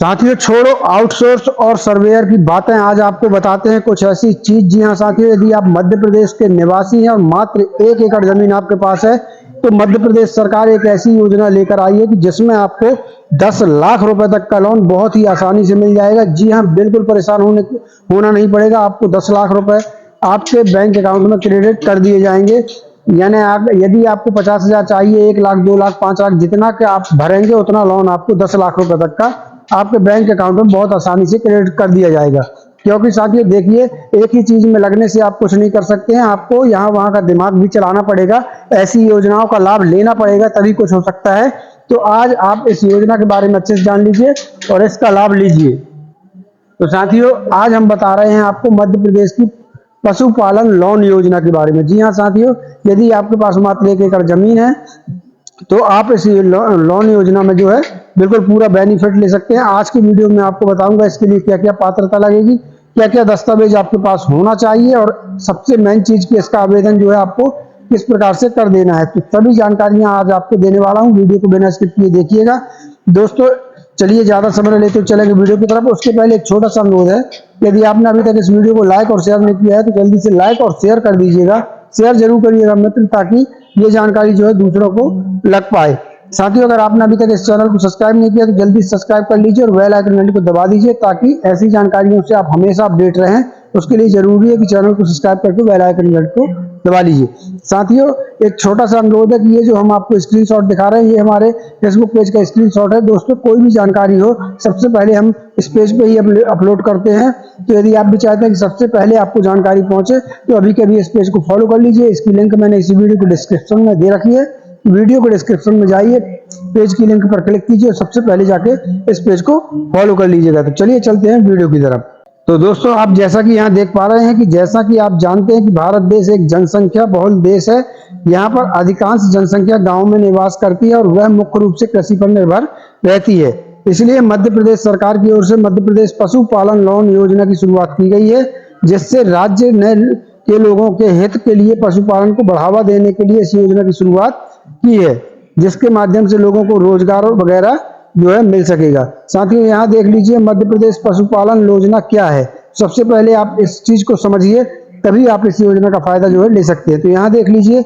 साथियों छोड़ो आउटसोर्स और सर्वेयर की बातें, आज आपको बताते हैं कुछ ऐसी चीज। जी हाँ साथियों, यदि आप मध्य प्रदेश के निवासी हैं और मात्र 1 एकड़ जमीन आपके पास है तो मध्य प्रदेश सरकार एक ऐसी योजना लेकर आई है कि जिसमें आपको 10 लाख रुपए तक का लोन बहुत ही आसानी से मिल जाएगा। जी हाँ, बिल्कुल परेशान होना नहीं पड़ेगा। आपको 10 लाख रुपए आपके बैंक अकाउंट में क्रेडिट कर दिए जाएंगे। यानी आप यदि आपको 50,000 चाहिए, 1 लाख, 2 लाख, 5 लाख, जितना के आप भरेंगे उतना लोन आपको 10 लाख रुपए तक का आपके बैंक अकाउंट में बहुत आसानी से क्रेडिट कर दिया जाएगा। क्योंकि साथियों देखिए, एक ही चीज में लगने से आप कुछ नहीं कर सकते हैं, आपको यहाँ वहां का दिमाग भी चलाना पड़ेगा, ऐसी योजनाओं का लाभ लेना पड़ेगा, तभी कुछ हो सकता है। तो आज आप इस योजना के बारे में अच्छे से जान लीजिए और इसका लाभ लीजिए। तो साथियों आज हम बता रहे हैं आपको मध्य प्रदेश की पशुपालन लोन योजना के बारे में। जी हाँ साथियों, यदि आपके पास मात्र 1 एकड़ जमीन है तो आप इस लोन योजना में जो है बिल्कुल पूरा बेनिफिट ले सकते हैं। आज की वीडियो में आपको बताऊंगा इसके लिए क्या क्या पात्रता लगेगी, क्या क्या दस्तावेज आपके पास होना चाहिए और सबसे मेन चीज की इसका आवेदन जो है आपको किस प्रकार से कर देना है। तो सभी जानकारियां आज आपको देने वाला हूं, वीडियो को बिना स्किप किए देखिएगा। दोस्तों चलिए ज्यादा समय लेते चलेंगे वीडियो की तरफ। उसके पहले एक छोटा सा अनुरोध है, यदि आपने अभी तक इस वीडियो को लाइक और शेयर नहीं किया है तो जल्दी से लाइक और शेयर कर दीजिएगा। शेयर जरूर करिएगा मित्र, ताकि ये जानकारी जो है दूसरों को लग पाए। साथियों अगर आपने अभी तक इस चैनल को सब्सक्राइब नहीं किया तो जल्दी सब्सक्राइब कर लीजिए और बेल आइकन घंटी को दबा दीजिए, ताकि ऐसी जानकारियों से आप हमेशा अपडेट रहें। उसके लिए जरूरी है कि चैनल को सब्सक्राइब करके बेल आइकन घंटी को दबा लीजिए। साथियों एक छोटा सा अनुरोध है कि ये जो हम आपको स्क्रीनशॉट दिखा रहे हैं ये हमारे फेसबुक पेज का स्क्रीनशॉट है। दोस्तों कोई भी जानकारी हो सबसे पहले हम इस पेज पे ही अपलोड करते हैं, तो यदि आप भी चाहते हैं कि सबसे पहले आपको जानकारी पहुंचे तो अभी के अभी इस पेज को फॉलो कर लीजिए। इसकी लिंक मैंने इसी वीडियो को डिस्क्रिप्शन में दे रखी है। वीडियो को डिस्क्रिप्शन में जाइए, पेज की लिंक पर क्लिक कीजिए और सबसे पहले जाके इस पेज को फॉलो कर लीजिएगा। तो चलिए चलते हैं वीडियो की तरफ। तो दोस्तों आप जैसा कि यहाँ देख पा रहे हैं कि जैसा कि आप जानते हैं कि भारत देश एक जनसंख्या बहुल देश है। यहाँ पर अधिकांश जनसंख्या गांव में निवास करती है और वह मुख्य रूप से कृषि पर निर्भर रहती है। इसलिए मध्य प्रदेश सरकार की ओर से मध्य प्रदेश पशुपालन लोन योजना की शुरुआत की गई है, जिससे राज्य ने के लोगों के हित के लिए पशुपालन को बढ़ावा देने के लिए इस योजना की शुरुआत की है, जिसके माध्यम से लोगों को रोजगार वगैरह जो है मिल सकेगा। साथियों यहाँ देख लीजिए मध्य प्रदेश पशुपालन योजना क्या है। सबसे पहले आप इस चीज को समझिए, तभी आप इस योजना का फायदा जो है ले सकते हैं। तो यहाँ देख लीजिए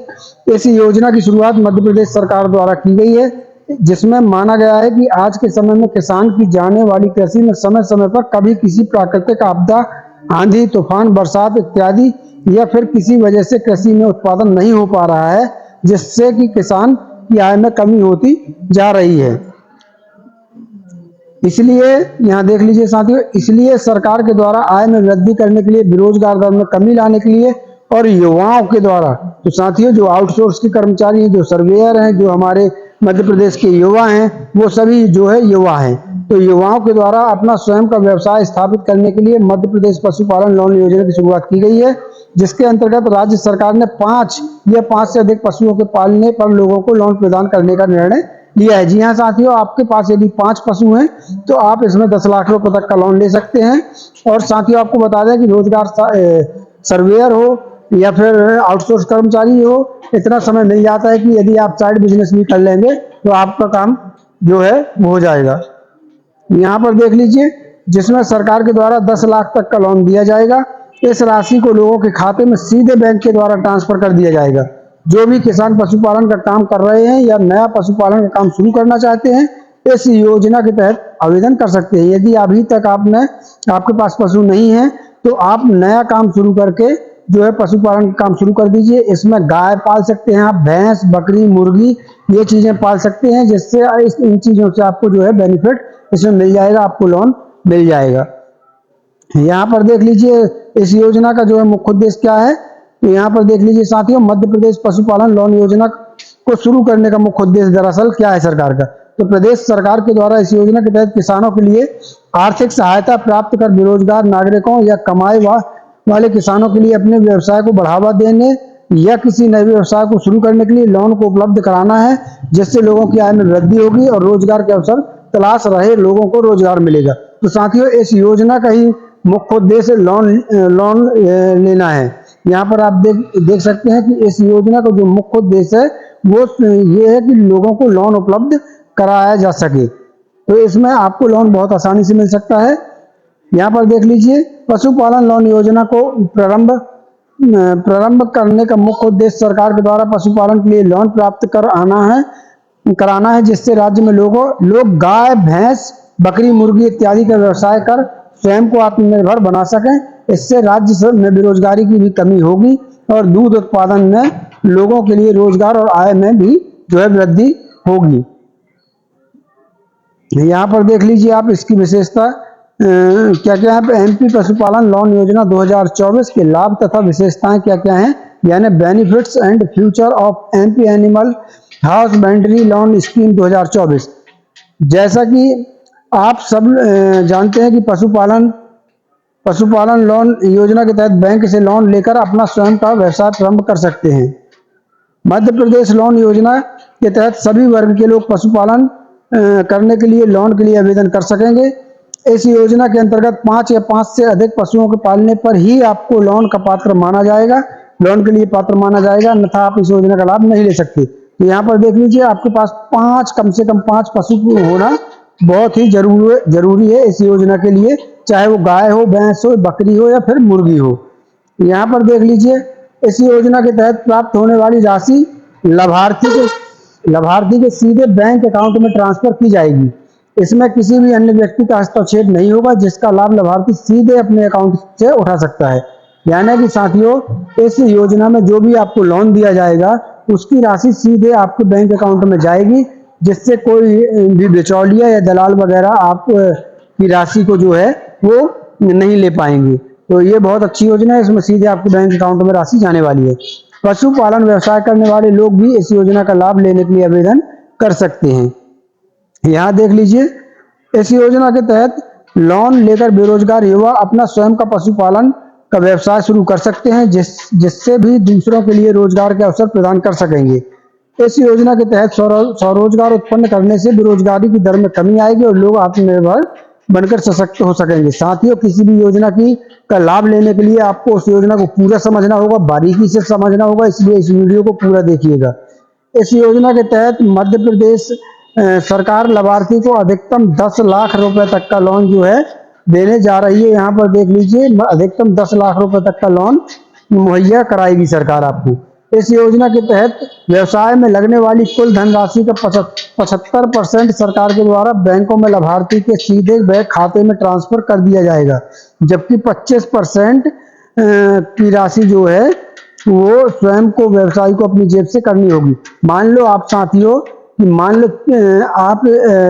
इस योजना की शुरुआत मध्य प्रदेश सरकार द्वारा की गई है, जिसमें माना गया है कि आज के समय में किसान की जाने वाली कृषि में समय समय पर कभी किसी प्राकृतिक आपदा, आंधी तूफान, बरसात इत्यादि या फिर किसी वजह से कृषि में उत्पादन नहीं हो पा रहा है, जिससे कि किसान की आय में कमी होती जा रही है। इसलिए यहाँ देख लीजिए साथियों, इसलिए सरकार के द्वारा आय में वृद्धि करने के लिए, बेरोजगार दर में कमी लाने के लिए और युवाओं के द्वारा, तो साथियों जो आउटसोर्स के कर्मचारी हैं, जो सर्वेयर हैं, जो हमारे मध्य प्रदेश के युवा हैं, वो सभी जो है युवा हैं। तो युवाओं के द्वारा अपना स्वयं का व्यवसाय स्थापित करने के लिए मध्य प्रदेश पशुपालन लोन योजना की शुरुआत की गई है, जिसके अंतर्गत राज्य सरकार ने 5 या 5 से अधिक पशुओं के पालने पर लोगों को लोन प्रदान करने का निर्णय लिया है। जी हाँ साथियों, आपके पास यदि 5 पशु हैं तो आप इसमें 10 लाख रुपए तक का लोन ले सकते हैं। और साथियों आपको बता दें कि रोजगार सर्वेयर हो या फिर आउटसोर्स कर्मचारी हो, इतना समय मिल जाता है कि यदि आप साइड बिजनेस भी कर लेंगे तो आपका काम जो है वो हो जाएगा। यहाँ पर देख लीजिए, जिसमें सरकार के द्वारा 10 लाख तक का लोन दिया जाएगा। इस राशि को लोगों के खाते में सीधे बैंक के द्वारा ट्रांसफर कर दिया जाएगा। जो भी किसान पशुपालन का काम कर रहे हैं या नया पशुपालन का काम शुरू करना चाहते हैं, इस योजना के तहत आवेदन कर सकते हैं। यदि अभी तक आपके पास पशु नहीं है तो आप नया काम शुरू करके जो है पशुपालन का काम शुरू कर दीजिए। इसमें गाय पाल सकते हैं आप, भैंस, बकरी, मुर्गी, ये चीजें पाल सकते हैं, जिससे इन चीजों से आपको जो है बेनिफिट इसमें मिल जाएगा, आपको लोन मिल जाएगा। यहाँ पर देख लीजिए इस योजना का जो है मुख्य उद्देश्य क्या है। तो यहाँ पर देख लीजिए साथियों, मध्य प्रदेश पशुपालन लोन योजना को शुरू करने का मुख्य उद्देश्य दरअसल क्या है सरकार का। तो प्रदेश सरकार के द्वारा इस योजना के तहत किसानों के लिए आर्थिक सहायता प्राप्त कर बेरोजगार नागरिकों या कमाए वाले किसानों के लिए अपने व्यवसाय को बढ़ावा देने या किसी नए व्यवसाय को शुरू करने के लिए लोन को उपलब्ध कराना है, जिससे लोगों की आय में वृद्धि होगी और रोजगार के अवसर तलाश रहे लोगों को रोजगार मिलेगा। तो साथियों इस योजना का ही मुख्य उद्देश्य लोन लेना है। यहाँ पर आप देख सकते हैं कि इस योजना का जो मुख्य उद्देश्य है वो ये है कि लोगों को लोन उपलब्ध कराया जा सके। तो इसमें आपको लोन बहुत आसानी से मिल सकता है। यहाँ पर देख लीजिए, पशुपालन लोन योजना को प्रारंभ करने का मुख्य उद्देश्य सरकार के द्वारा पशुपालन के लिए लोन प्राप्त कराना है, जिससे राज्य में लोग गाय, भैंस, बकरी, मुर्गी इत्यादि का व्यवसाय कर स्वयं को आत्मनिर्भर बना सकें। इससे राज्य में बेरोजगारी की भी कमी होगी और दूध उत्पादन में लोगों के लिए रोजगार और आय में भी जो है वृद्धि होगी। यहाँ पर देख लीजिए आप इसकी विशेषता क्या क्या है। एमपी पशुपालन लोन योजना 2024 के लाभ तथा विशेषताएं क्या क्या हैं, यानी benefits and future of MP animal husbandry loan scheme 2024। जैसा कि आप सब जानते हैं कि पशुपालन लोन योजना के तहत बैंक से लोन लेकर अपना स्वयं का व्यवसाय प्रारंभ कर सकते हैं। मध्य प्रदेश लोन योजना के तहत सभी वर्ग के लोग पशुपालन करने के लिए लोन के लिए आवेदन कर सकेंगे। इस योजना के अंतर्गत 5 या 5 से अधिक पशुओं के पालने पर ही आपको लोन के लिए पात्र माना जाएगा, अन्यथा आप इस योजना का लाभ नहीं ले सकते। तो यहाँ पर देख लीजिए, आपके पास कम से कम 5 पशु होना बहुत ही जरूरी है इस योजना के लिए, चाहे वो गाय हो, भैंस हो, बकरी हो या फिर मुर्गी हो। यहाँ पर देख लीजिए, इस योजना के तहत प्राप्त होने वाली राशि लाभार्थी के सीधे बैंक अकाउंट में ट्रांसफर की जाएगी। इसमें किसी भी अन्य व्यक्ति का हस्तक्षेप नहीं होगा, जिसका लाभ लाभार्थी सीधे अपने अकाउंट से उठा सकता है। यानी कि साथियों, इस योजना में जो भी आपको लोन दिया जाएगा उसकी राशि सीधे आपके बैंक अकाउंट में जाएगी, जिससे कोई भी बिचौलिया या दलाल वगैरह आप की राशि को जो है वो नहीं ले पाएंगे। तो ये बहुत अच्छी योजना है, इसमें सीधे आपके बैंक अकाउंट में राशि जाने वाली है। पशुपालन व्यवसाय करने वाले लोग भी इस योजना का लाभ लेने के लिए आवेदन कर सकते हैं। यहाँ देख लीजिए, इस योजना के तहत लोन लेकर बेरोजगार युवा अपना स्वयं का पशुपालन का व्यवसाय शुरू कर सकते हैं, जिससे भी दूसरों के लिए रोजगार के अवसर प्रदान कर सकेंगे। इस योजना के तहत स्वरोजगार उत्पन्न करने से बेरोजगारी की दर में कमी आएगी और लोग आत्मनिर्भर बनकर सशक्त हो सकेंगे। साथियों, किसी भी योजना का लाभ लेने के लिए आपको उस योजना को पूरा समझना होगा, बारीकी से समझना होगा, इसलिए इस वीडियो को पूरा देखिएगा। इस योजना के तहत मध्य प्रदेश सरकार लाभार्थी को अधिकतम 10 लाख रुपए तक का लोन जो है देने जा रही है। यहाँ पर देख लीजिए, अधिकतम 10 लाख रुपए तक का लोन मुहैया कराएगी सरकार आपको। इस योजना के तहत व्यवसाय में लगने वाली कुल धनराशि का 75% सरकार के द्वारा बैंकों में लाभार्थी के सीधे बैंक खाते में ट्रांसफर कर दिया जाएगा, जबकि 25% की राशि जो है वो स्वयं को व्यवसायी को अपनी जेब से करनी होगी। मान लो आप साथियों कि आप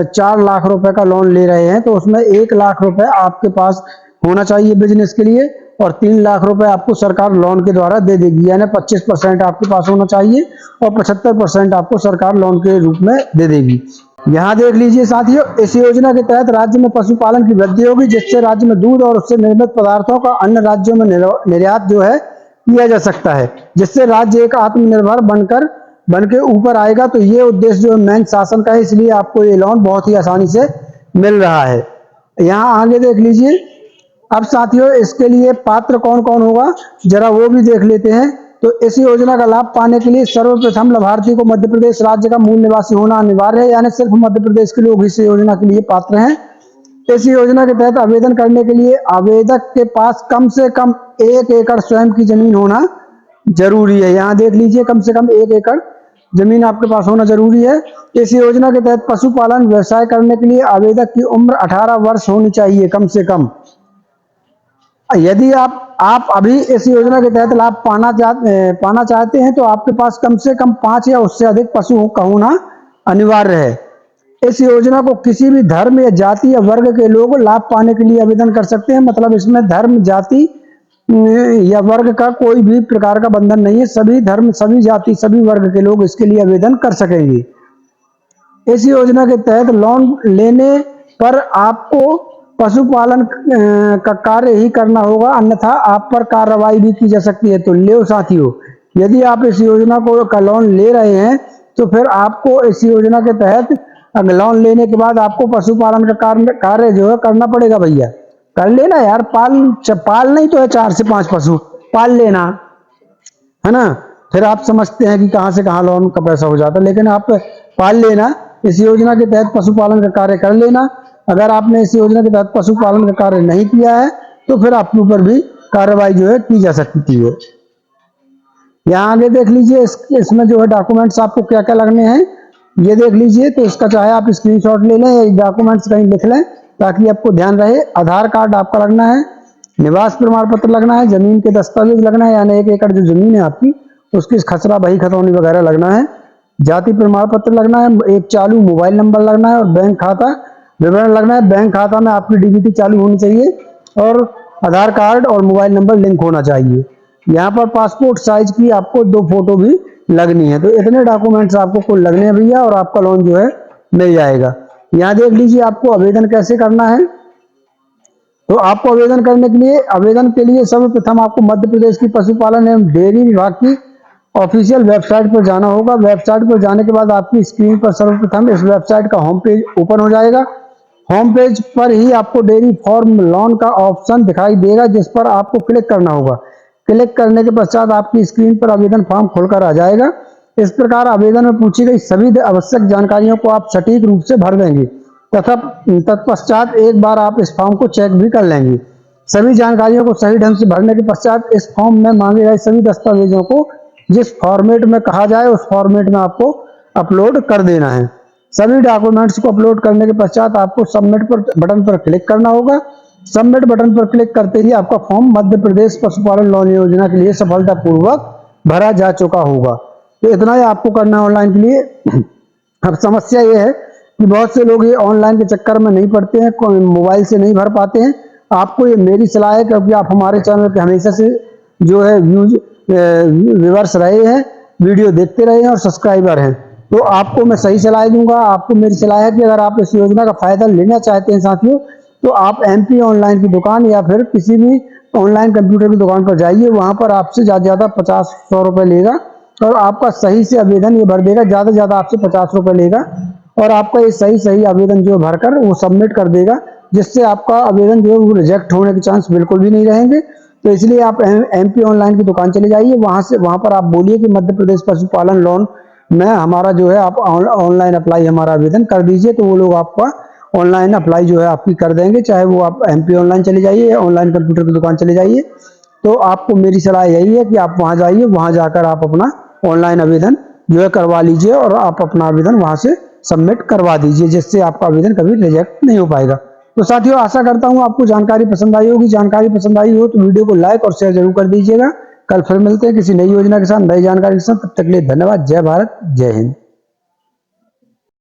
4 लाख रुपए का लोन ले रहे हैं, तो उसमें 1 लाख रुपए आपके पास होना चाहिए बिजनेस के लिए और 3 लाख रुपए आपको सरकार लोन के द्वारा दे देगी। यानी 25% आपके पास होना चाहिए और 75% आपको सरकार लोन के रूप में दे देगी। यहाँ देख लीजिए साथियों, इस योजना के तहत राज्य में पशुपालन की वृद्धि होगी, जिससे राज्य में दूध और उससे निर्मित पदार्थों का अन्य राज्यों में निर्यात जो है किया जा सकता है, जिससे राज्य एक आत्मनिर्भर बनके ऊपर आएगा। तो ये उद्देश्य जो मेन शासन का है, इसलिए आपको ये लोन बहुत ही आसानी से मिल रहा है। यहाँ आगे देख लीजिए, अब साथियों इसके लिए पात्र कौन कौन होगा जरा वो भी देख लेते हैं। तो इस योजना का लाभ पाने के लिए सर्वप्रथम लाभार्थी को मध्य प्रदेश राज्य का मूल निवासी होना अनिवार्य है, यानी सिर्फ मध्य प्रदेश के लोग इस योजना के लिए पात्र हैं। इस योजना के तहत आवेदन करने के लिए आवेदक के पास कम से कम 1 एकड़ स्वयं की जमीन होना जरूरी है। यहाँ देख लीजिए, कम से कम 1 एकड़ जमीन आपके पास होना जरूरी है। इस योजना के तहत पशुपालन व्यवसाय करने के लिए आवेदक की उम्र 18 वर्ष होनी चाहिए कम से कम। यदि आप अभी इस योजना के तहत लाभ पाना चाहते हैं, तो आपके पास कम से कम 5 या उससे अधिक पशु का होना अनिवार्य है। इस योजना को किसी भी धर्म या जाति या वर्ग के लोग लाभ पाने के लिए आवेदन कर सकते हैं। मतलब इसमें धर्म, जाति या वर्ग का कोई भी प्रकार का बंधन नहीं है। सभी धर्म, सभी जाति, सभी वर्ग के लोग इसके लिए आवेदन कर सकेंगे। इस योजना के तहत लोन लेने पर आपको पशुपालन का कार्य ही करना होगा, अन्यथा आप पर कार्रवाई भी की जा सकती है। तो ले साथियों, यदि आप इस योजना का लोन ले रहे हैं, तो फिर आपको इस योजना के तहत लोन लेने के बाद आपको पशुपालन का कार्य जो है करना पड़ेगा। भैया कर लेना यार, पाल नहीं तो है 4 से 5 पशु पाल लेना, है ना। फिर आप समझते हैं कि कहां से कहां लोन का पैसा हो जाता है, लेकिन आप पाल लेना इस योजना के तहत पशुपालन का कार्य कर लेना। अगर आपने इस योजना के तहत पशुपालन का कार्य नहीं किया है तो फिर आपके ऊपर भी कार्रवाई जो है की जा सकती है। यहाँ आगे देख लीजिए, इसमें जो है डॉक्यूमेंट्स आपको क्या क्या लगने हैं ये देख लीजिए। तो इसका चाहे आप स्क्रीनशॉट ले लें या डॉक्यूमेंट्स कहीं लिख लें ताकि आपको ध्यान रहे। आधार कार्ड आपका लगना है, निवास प्रमाण पत्र लगना है, जमीन के दस्तावेज लगना है, यानी 1 एकड़ जो जमीन है आपकी उसकी खसरा बही खतौनी वगैरह लगना है, जाति प्रमाण पत्र लगना है, एक चालू मोबाइल नंबर लगना है और बैंक खाता विवरण लगना है। बैंक खाता में आपकी डीबीटी चालू होनी चाहिए और आधार कार्ड और मोबाइल नंबर लिंक होना चाहिए। यहाँ पर पासपोर्ट साइज की आपको 2 फोटो भी लगनी है। तो इतने डॉक्यूमेंट्स आपको कुल लगने हैं भैया और आपका लोन जो है मिल जाएगा। यहाँ देख लीजिए आपको आवेदन कैसे करना है। तो आपको आवेदन के लिए सर्वप्रथम आपको मध्य प्रदेश की पशुपालन एवं डेयरी विभाग की ऑफिशियल वेबसाइट पर जाना होगा। वेबसाइट पर जाने के बाद आपकी स्क्रीन पर सर्वप्रथम इस वेबसाइट का होम पेज ओपन हो जाएगा। होम पेज पर ही आपको डेयरी फार्म लोन का ऑप्शन दिखाई देगा जिस पर आपको क्लिक करना होगा। क्लिक करने के पश्चात आपकी स्क्रीन पर आवेदन फॉर्म खुलकर आ जाएगा। इस प्रकार आवेदन में पूछी गई सभी आवश्यक जानकारियों को आप सटीक रूप से भर देंगे तथा तत्पश्चात एक बार आप इस फॉर्म को चेक भी कर लेंगे। सभी जानकारियों को सही ढंग से भरने के पश्चात इस फॉर्म में मांगे गए सभी दस्तावेजों को जिस फॉर्मेट में कहा जाए उस फॉर्मेट में आपको अपलोड कर देना है। सभी डॉक्यूमेंट्स को अपलोड करने के पश्चात आपको सबमिट बटन पर क्लिक करना होगा। सबमिट बटन पर क्लिक करते ही आपका फॉर्म मध्य प्रदेश पशुपालन लोन योजना के लिए सफलतापूर्वक भरा जा चुका होगा। तो इतना ही आपको करना है ऑनलाइन के लिए। अब समस्या ये है कि बहुत से लोग ये ऑनलाइन के चक्कर में नहीं पड़ते हैं, मोबाइल से नहीं भर पाते हैं। आपको ये मेरी सलाह है क्योंकि आप हमारे चैनल पे हमेशा से जो है व्यूअर्स रहे हैं, वीडियो देखते रहे हैं और सब्सक्राइबर हैं, तो आपको मैं सही सलाह दूंगा। आपको मेरी सलाह है कि अगर आप इस योजना का फायदा लेना चाहते हैं साथियों तो आप एमपी ऑनलाइन की दुकान या फिर किसी भी ऑनलाइन कंप्यूटर की दुकान पर जाइए। वहां पर आपसे ज़्यादा ज़्यादा 50-100 रुपये लेगा और आपका सही से आवेदन ये भर देगा। ज़्यादा से ज़्यादा आपसे 50 रुपये लेगा और आपका ये सही आवेदन जो भरकर वो सबमिट कर देगा, जिससे आपका आवेदन जो है वो रिजेक्ट होने के चांस बिल्कुल भी नहीं रहेंगे। तो इसलिए आप एमपी ऑनलाइन की दुकान चले जाइए, वहां पर आप बोलिए कि मध्य प्रदेश पशुपालन लोन में हमारा जो है आप ऑनलाइन अप्लाई हमारा आवेदन कर दीजिए, तो वो लोग आपका ऑनलाइन अप्लाई जो है आपकी कर देंगे। चाहे वो आप एमपी ऑनलाइन चले जाइए या ऑनलाइन कंप्यूटर की दुकान चले जाइए। तो आपको मेरी सलाह यही है कि आप वहां जाइए, वहां जाकर आप अपना ऑनलाइन आवेदन जो है करवा लीजिए और आप अपना आवेदन वहां से सबमिट करवा दीजिए, जिससे आपका आवेदन कभी रिजेक्ट नहीं हो पाएगा। तो साथियों आशा करता हूं आपको जानकारी पसंद आई होगी। जानकारी पसंद आई हो तो वीडियो को लाइक और शेयर जरूर कर दीजिएगा। कल फिर मिलते हैं किसी नई योजना के साथ, नई जानकारी के साथ। तब तक के लिए धन्यवाद। जय भारत, जय हिंद।